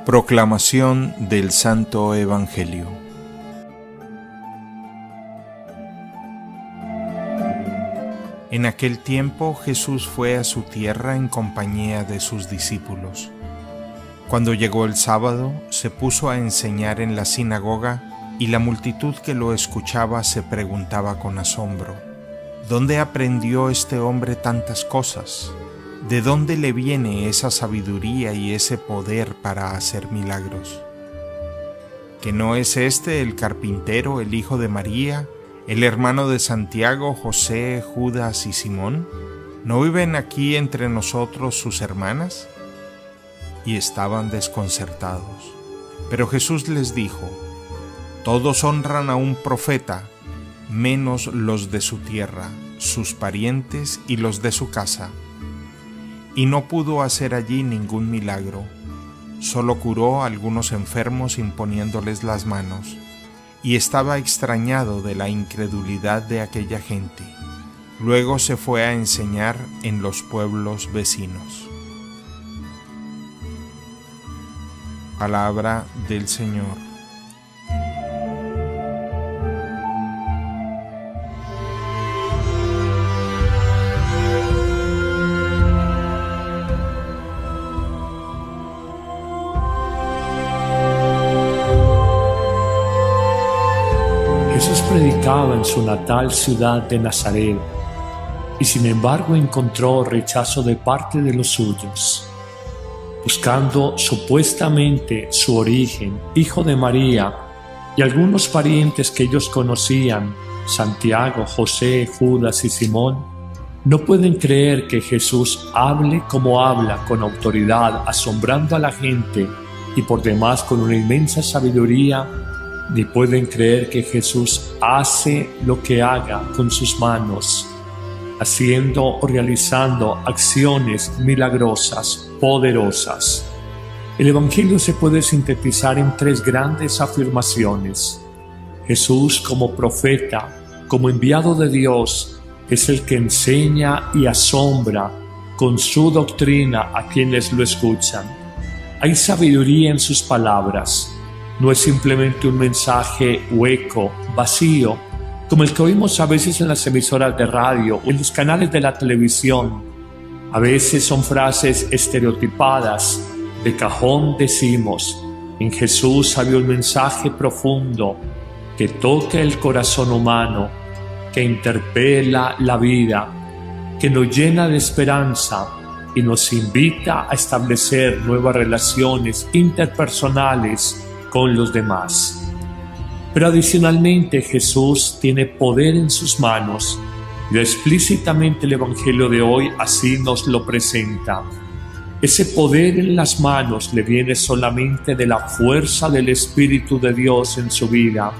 Proclamación del Santo Evangelio. En aquel tiempo Jesús fue a su tierra en compañía de sus discípulos. Cuando llegó el sábado, se puso a enseñar en la sinagoga y la multitud que lo escuchaba se preguntaba con asombro: ¿dónde aprendió este hombre tantas cosas? ¿De dónde le viene esa sabiduría y ese poder para hacer milagros? ¿Que no es este el carpintero, el hijo de María, el hermano de Santiago, José, Judas y Simón? ¿No viven aquí entre nosotros sus hermanas? Y estaban desconcertados. Pero Jesús les dijo: todos honran a un profeta, menos los de su tierra, sus parientes y los de su casa. Y no pudo hacer allí ningún milagro, solo curó a algunos enfermos imponiéndoles las manos, y estaba extrañado de la incredulidad de aquella gente. Luego se fue a enseñar en los pueblos vecinos. Palabra del Señor. Jesús predicaba en su natal ciudad de Nazaret y sin embargo encontró rechazo de parte de los suyos. Buscando supuestamente su origen, hijo de María, y algunos parientes que ellos conocían, Santiago, José, Judas y Simón, no pueden creer que Jesús hable como habla, con autoridad, asombrando a la gente y por demás con una inmensa sabiduría, ni pueden creer que Jesús hace lo que haga con sus manos, haciendo o realizando acciones milagrosas, poderosas. El Evangelio se puede sintetizar en tres grandes afirmaciones. Jesús como profeta, como enviado de Dios, es el que enseña y asombra con su doctrina a quienes lo escuchan. Hay sabiduría en sus palabras. No es simplemente un mensaje hueco, vacío, como el que oímos a veces en las emisoras de radio o en los canales de la televisión. A veces son frases estereotipadas. De cajón decimos: en Jesús había un mensaje profundo que toca el corazón humano, que interpela la vida, que nos llena de esperanza y nos invita a establecer nuevas relaciones interpersonales con los demás. Pero adicionalmente Jesús tiene poder en sus manos y explícitamente el Evangelio de hoy así nos lo presenta. Ese poder en las manos le viene solamente de la fuerza del Espíritu de Dios en su vida,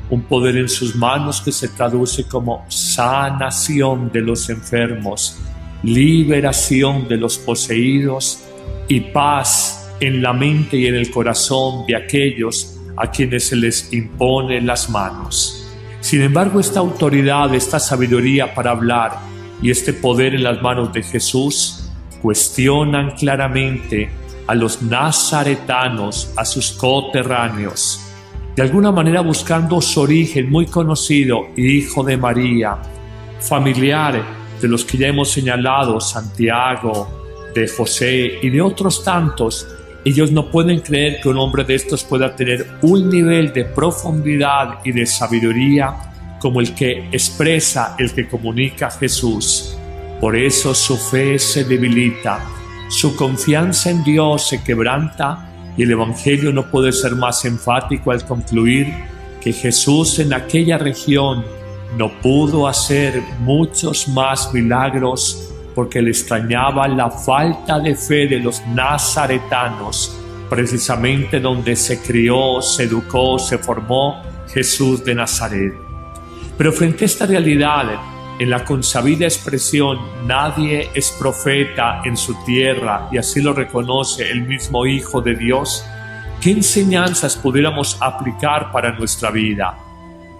un poder en sus manos que se traduce como sanación de los enfermos, liberación de los poseídos y paz en la mente y en el corazón de aquellos a quienes se les impone las manos. Sin embargo, esta autoridad, esta sabiduría para hablar y este poder en las manos de Jesús cuestionan claramente a los nazaretanos, a sus coterráneos, de alguna manera buscando su origen muy conocido, hijo de María, familiar de los que ya hemos señalado, Santiago, de José y de otros tantos. Ellos no pueden creer que un hombre de estos pueda tener un nivel de profundidad y de sabiduría como el que expresa, el que comunica Jesús. Por eso su fe se debilita, su confianza en Dios se quebranta y el Evangelio no puede ser más enfático al concluir que Jesús en aquella región no pudo hacer muchos más milagros porque le extrañaba la falta de fe de los nazaretanos, precisamente donde se crió, se educó, se formó Jesús de Nazaret. Pero frente a esta realidad, en la consabida expresión nadie es profeta en su tierra, y así lo reconoce el mismo Hijo de Dios, ¿qué enseñanzas pudiéramos aplicar para nuestra vida?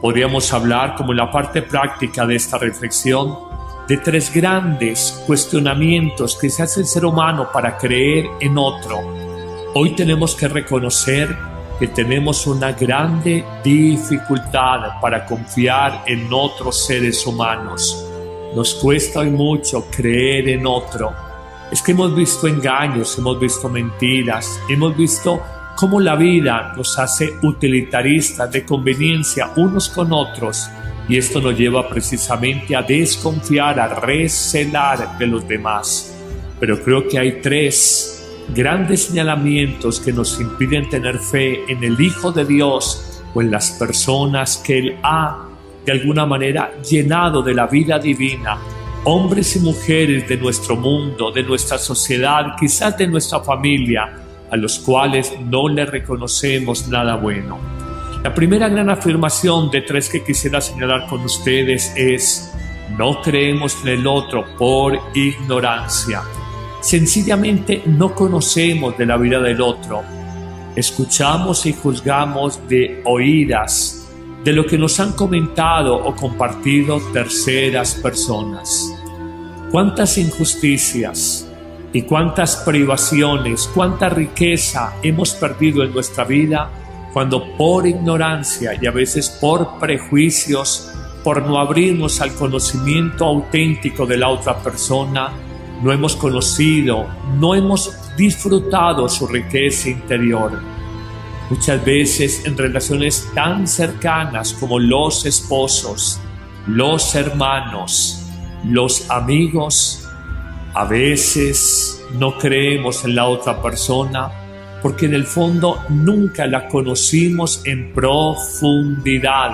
Podríamos hablar, como en la parte práctica de esta reflexión, de tres grandes cuestionamientos que se hace el ser humano para creer en otro. Hoy tenemos que reconocer que tenemos una grande dificultad para confiar en otros seres humanos. Nos cuesta hoy mucho creer en otro. Es que hemos visto engaños, hemos visto mentiras, hemos visto cómo la vida nos hace utilitaristas de conveniencia unos con otros, y esto nos lleva precisamente a desconfiar, a recelar de los demás. Pero creo que hay tres grandes señalamientos que nos impiden tener fe en el Hijo de Dios o en las personas que Él ha de alguna manera llenado de la vida divina, hombres y mujeres de nuestro mundo, de nuestra sociedad, quizás de nuestra familia, a los cuales no le reconocemos nada bueno. La primera gran afirmación de tres que quisiera señalar con ustedes es: no creemos en el otro por ignorancia. Sencillamente no conocemos de la vida del otro. Escuchamos y juzgamos de oídas, de lo que nos han comentado o compartido terceras personas. Cuántas injusticias y cuántas privaciones, cuánta riqueza hemos perdido en nuestra vida cuando por ignorancia y a veces por prejuicios, por no abrirnos al conocimiento auténtico de la otra persona, no hemos conocido, no hemos disfrutado su riqueza interior. Muchas veces en relaciones tan cercanas como los esposos, los hermanos, los amigos, a veces no creemos en la otra persona porque en el fondo nunca la conocimos en profundidad.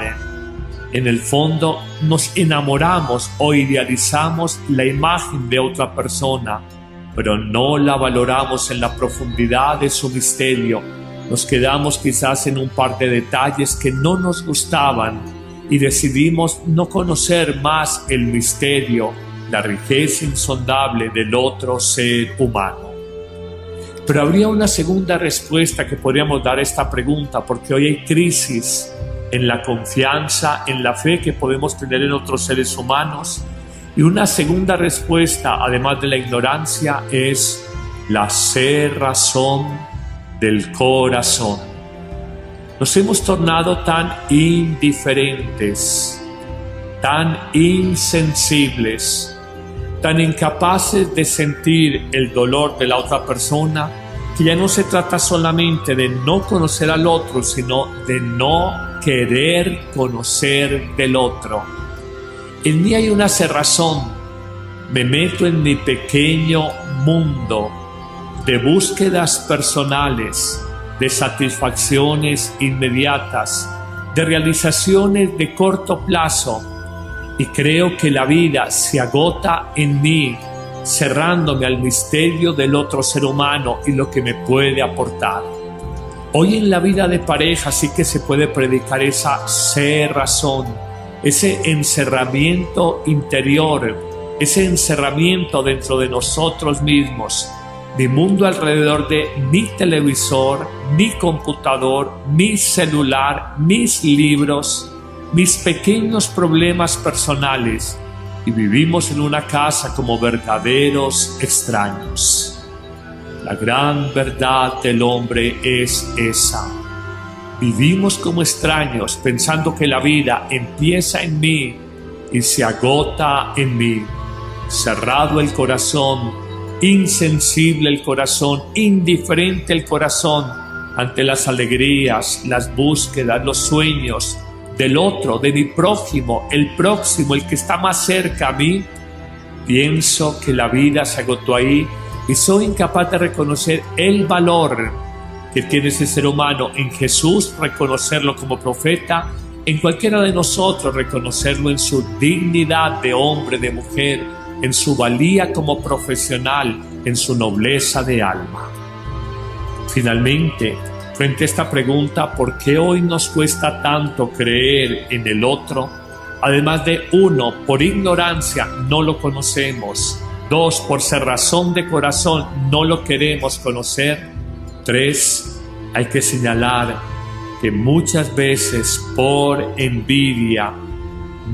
En el fondo nos enamoramos o idealizamos la imagen de otra persona, pero no la valoramos en la profundidad de su misterio. Nos quedamos quizás en un par de detalles que no nos gustaban y decidimos no conocer más el misterio, la riqueza insondable del otro ser humano. Pero habría una segunda respuesta que podríamos dar a esta pregunta, porque hoy hay crisis en la confianza, en la fe que podemos tener en otros seres humanos. Y una segunda respuesta, además de la ignorancia, es la cerrazón del corazón. Nos hemos tornado tan indiferentes, tan insensibles, tan incapaces de sentir el dolor de la otra persona, que ya no se trata solamente de no conocer al otro, sino de no querer conocer del otro. En mí hay una cerrazón. Me meto en mi pequeño mundo de búsquedas personales, de satisfacciones inmediatas, de realizaciones de corto plazo, y creo que la vida se agota en mí, cerrándome al misterio del otro ser humano y lo que me puede aportar. Hoy en la vida de pareja sí que se puede predicar esa cerrazón, ese encerramiento interior, ese encerramiento dentro de nosotros mismos. Mi mundo alrededor de mi televisor, mi computador, mi celular, mis libros, mis pequeños problemas personales, y vivimos en una casa como verdaderos extraños. La gran verdad del hombre es esa. Vivimos como extraños pensando que la vida empieza en mí y se agota en mí. Cerrado el corazón, insensible el corazón, indiferente el corazón ante las alegrías, las búsquedas, los sueños del otro, de mi prójimo, el próximo, el que está más cerca a mí. Pienso que la vida se agotó ahí y soy incapaz de reconocer el valor que tiene ese ser humano en Jesús, reconocerlo como profeta, en cualquiera de nosotros reconocerlo en su dignidad de hombre, de mujer, en su valía como profesional, en su nobleza de alma. Finalmente, frente a esta pregunta, ¿por qué hoy nos cuesta tanto creer en el otro? Además de 1, por ignorancia no lo conocemos. 2, por cerrazón de corazón no lo queremos conocer. 3, hay que señalar que muchas veces por envidia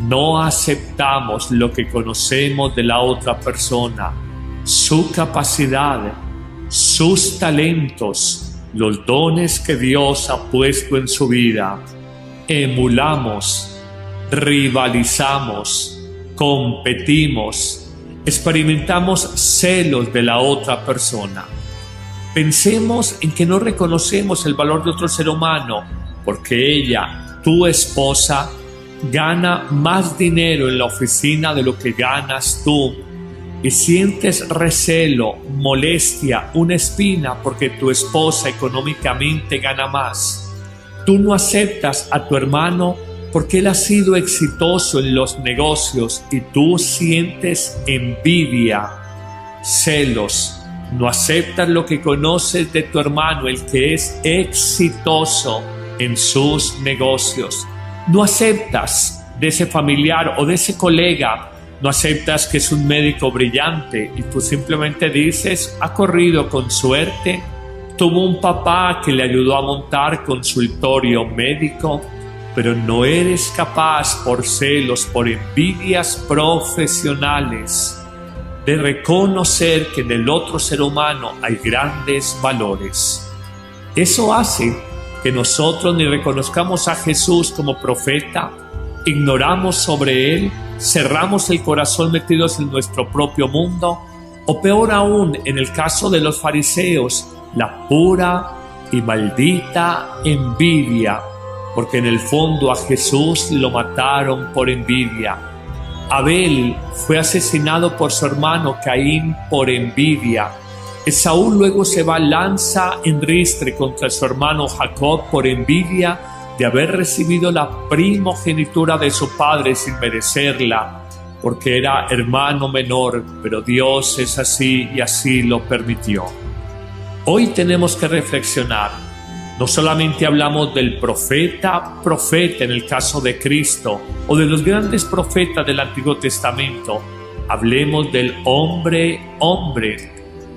no aceptamos lo que conocemos de la otra persona, su capacidad, sus talentos, los dones que Dios ha puesto en su vida, emulamos, rivalizamos, competimos, experimentamos celos de la otra persona. Pensemos en que no reconocemos el valor de otro ser humano porque ella, tu esposa, gana más dinero en la oficina de lo que ganas tú y sientes recelo, molestia, una espina porque tu esposa económicamente gana más. Tú no aceptas a tu hermano porque él ha sido exitoso en los negocios y tú sientes envidia, celos. No aceptas lo que conoces de tu hermano, el que es exitoso en sus negocios. No aceptas de ese familiar o de ese colega, no aceptas que es un médico brillante y tú simplemente dices, ha corrido con suerte, tuvo un papá que le ayudó a montar consultorio médico, pero no eres capaz por celos, por envidias profesionales, de reconocer que en el otro ser humano hay grandes valores. Eso hace que nosotros ni reconozcamos a Jesús como profeta, ignoramos sobre Él, cerramos el corazón metidos en nuestro propio mundo, o peor aún, en el caso de los fariseos, la pura y maldita envidia, porque en el fondo a Jesús lo mataron por envidia. Abel fue asesinado por su hermano Caín por envidia. Esaú luego se va lanza en ristre contra su hermano Jacob por envidia de haber recibido la primogenitura de su padre sin merecerla, porque era hermano menor, pero Dios es así y así lo permitió. Hoy tenemos que reflexionar. No solamente hablamos del profeta en el caso de Cristo o de los grandes profetas del Antiguo Testamento. Hablemos del hombre.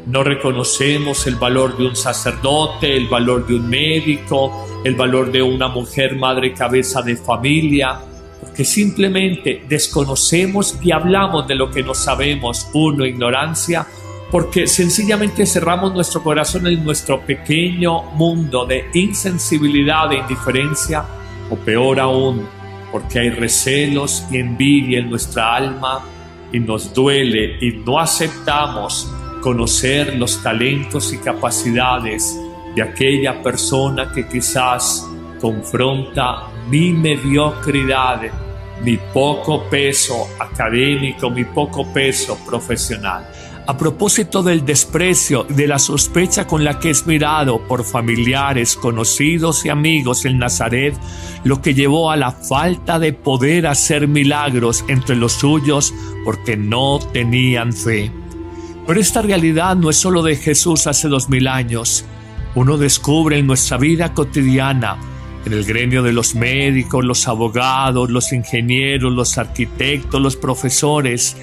No reconocemos el valor de un sacerdote, el valor de un médico, el valor de una mujer madre cabeza de familia, porque simplemente desconocemos y hablamos de lo que no sabemos. Uno, ignorancia, porque sencillamente cerramos nuestro corazón en nuestro pequeño mundo de insensibilidad e indiferencia, o peor aún, porque hay recelos y envidia en nuestra alma y nos duele y no aceptamos conocer los talentos y capacidades de aquella persona que quizás confronta mi mediocridad, mi poco peso académico, mi poco peso profesional. A propósito del desprecio, de la sospecha con la que es mirado por familiares, conocidos y amigos en Nazaret, lo que llevó a la falta de poder hacer milagros entre los suyos porque no tenían fe. Pero esta realidad no es solo de Jesús hace 2000 años. Uno descubre en nuestra vida cotidiana, en el gremio de los médicos, los abogados, los ingenieros, los arquitectos, los profesores,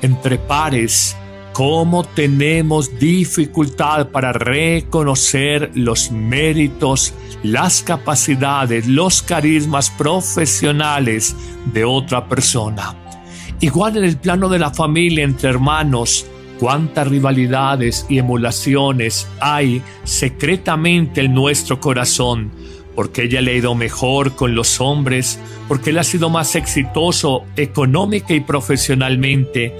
entre pares, cómo tenemos dificultad para reconocer los méritos, las capacidades, los carismas profesionales de otra persona. Igual en el plano de la familia, entre hermanos, cuántas rivalidades y emulaciones hay secretamente en nuestro corazón, porque ella le ha ido mejor con los hombres, porque él ha sido más exitoso económica y profesionalmente.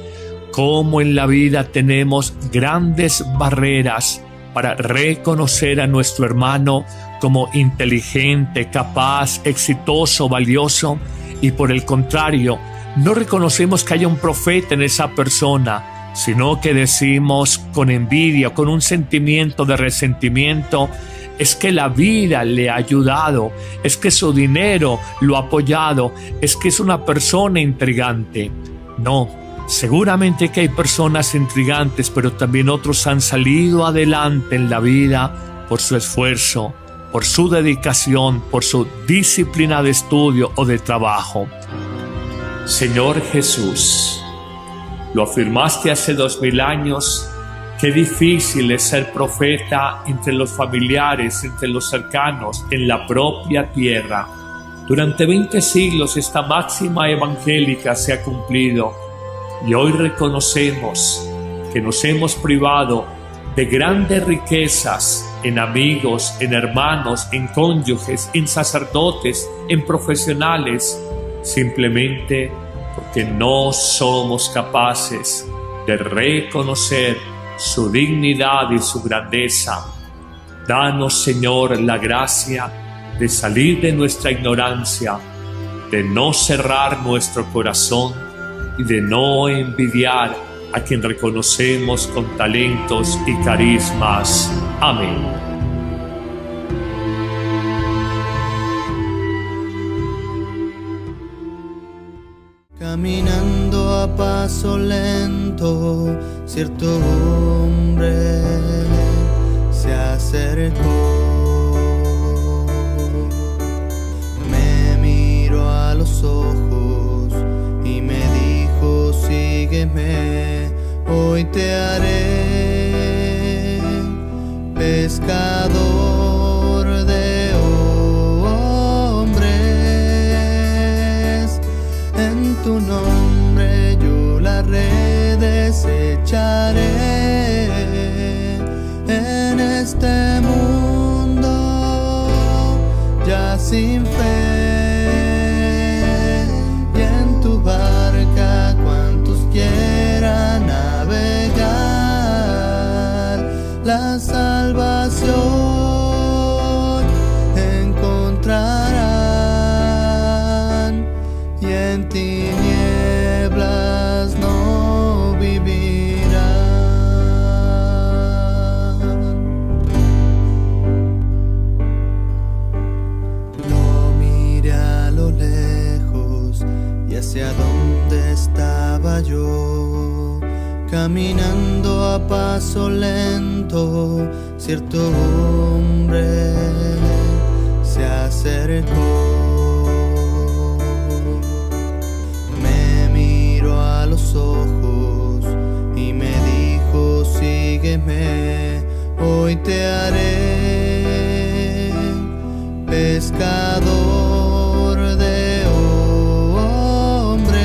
Cómo en la vida tenemos grandes barreras para reconocer a nuestro hermano como inteligente, capaz, exitoso, valioso, y por el contrario, no reconocemos que haya un profeta en esa persona, sino que decimos con envidia, con un sentimiento de resentimiento, es que la vida le ha ayudado, es que su dinero lo ha apoyado, es que es una persona intrigante. No. Seguramente que hay personas intrigantes, pero también otros han salido adelante en la vida por su esfuerzo, por su dedicación, por su disciplina de estudio o de trabajo. Señor Jesús, lo afirmaste hace 2000 años, qué difícil es ser profeta entre los familiares, entre los cercanos, en la propia tierra. Durante 20 siglos esta máxima evangélica se ha cumplido. Y hoy reconocemos que nos hemos privado de grandes riquezas, en amigos, en hermanos, en cónyuges, en sacerdotes, en profesionales, simplemente porque no somos capaces de reconocer su dignidad y su grandeza. Danos, Señor, la gracia de salir de nuestra ignorancia, de no cerrar nuestro corazón y de no envidiar a quien reconocemos con talentos y carismas. Amén. Caminando a paso lento, cierto hombre se acercó. Me miró a los ojos y me dijo: sígueme, hoy te haré pescador de hombres. En tu nombre yo las redes echaré. En este mundo ya sin fe, y en tu barca cuantos quieran navegar, la salvación encontrarán, y en tinieblas no vivirán. Lo miré a lo lejos y hacia donde estaba yo, caminando a paso lento, cierto hombre se acercó. Me miró a los ojos y me dijo: sígueme, hoy te haré pescador de hombres.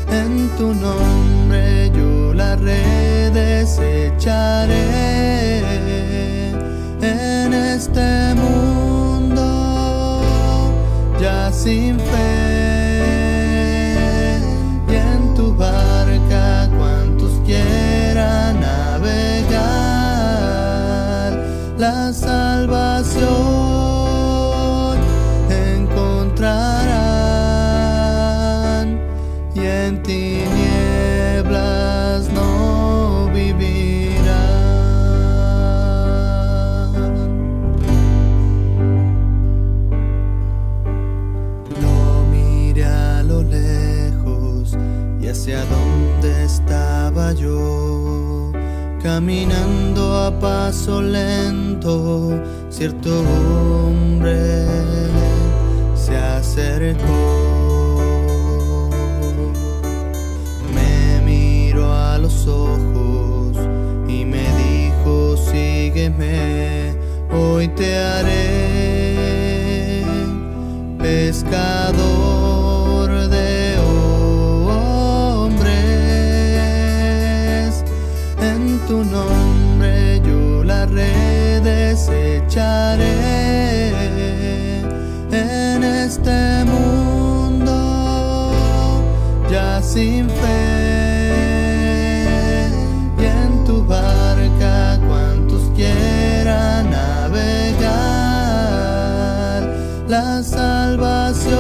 En tu nombre yo las redes echaré. En este mundo ya sin fe, y en tu barca cuantos quieran navegar, la salvación encontrarán, y en tinieblas no vivirán. Lo miré a lo lejos y hacia donde estaba yo, caminando a paso lento, cierto hombre se acercó. Me miró a los ojos y me dijo: sígueme, hoy te haré pescador de hombres. En tu nombre yo las redes echaré. En este mundo ya sin fe, y en tu barca cuantos quieran navegar, la salvación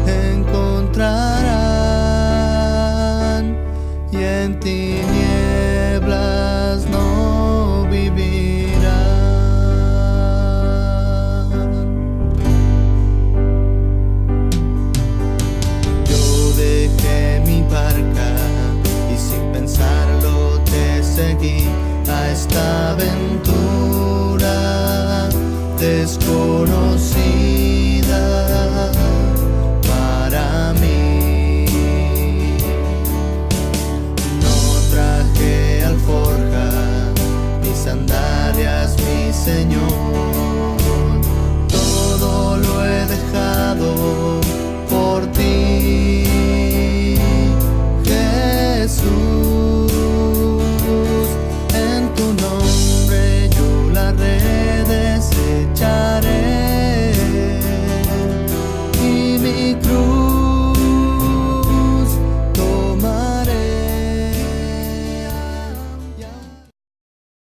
encontrarán, y en tinieblas no vivirán. Yo dejé mi barca y sin pensarlo te seguí a esta aventura desconocida.